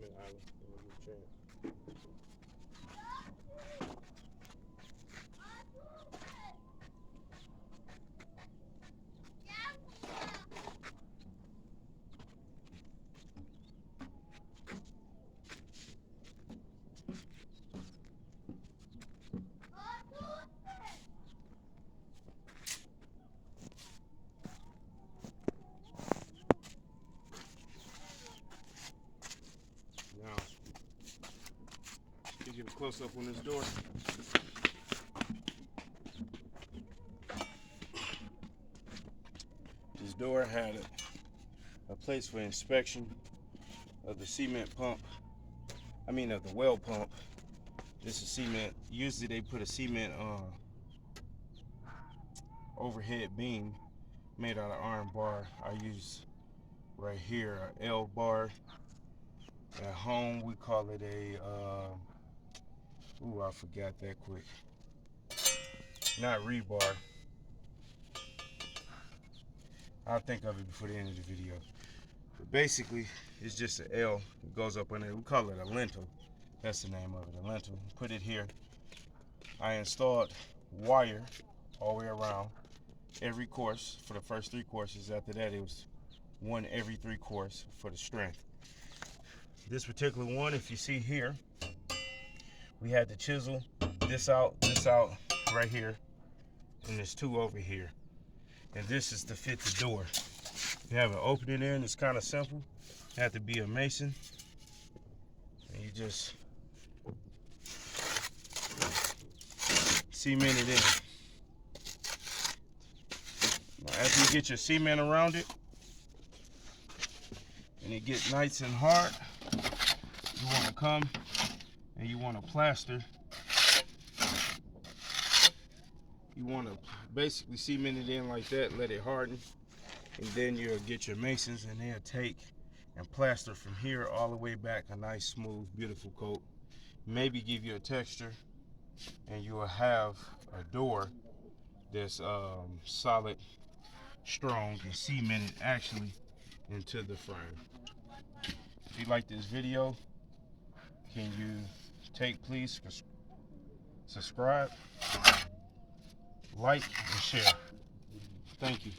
minute, Isla. Let me get a chance. Now, to get a close up on this door. This door had a place for inspection of the cement pump. Of the well pump. This is cement. Usually they put a cement overhead beam made out of iron bar. I use right here a L bar. At home we call it a I forgot that quick. Not rebar. I'll think of it before the end of the video. But basically, it's just an L. It goes up in there. We call it a lintel. That's the name of it, a lintel. Put it here. I installed wire all the way around every course for the first 3 courses. After that, it was one every 3 course for the strength. This particular one, if you see here, we had to chisel this out right here, and there's 2 over here. And this is to fit the door. You have an opening there, and it's kind of simple. You have to be a mason, and you just cement it in. Now, after you get your cement around it, and it gets nice and hard, you want to come and you want to plaster. You want to basically cement it in like that, let it harden, and then you'll get your masons and they'll take and plaster from here all the way back a nice, smooth, beautiful coat. Maybe give you a texture, and you will have a door that's solid, strong, and cemented actually into the frame. If you like this video, can you please subscribe, like, and share. Thank you.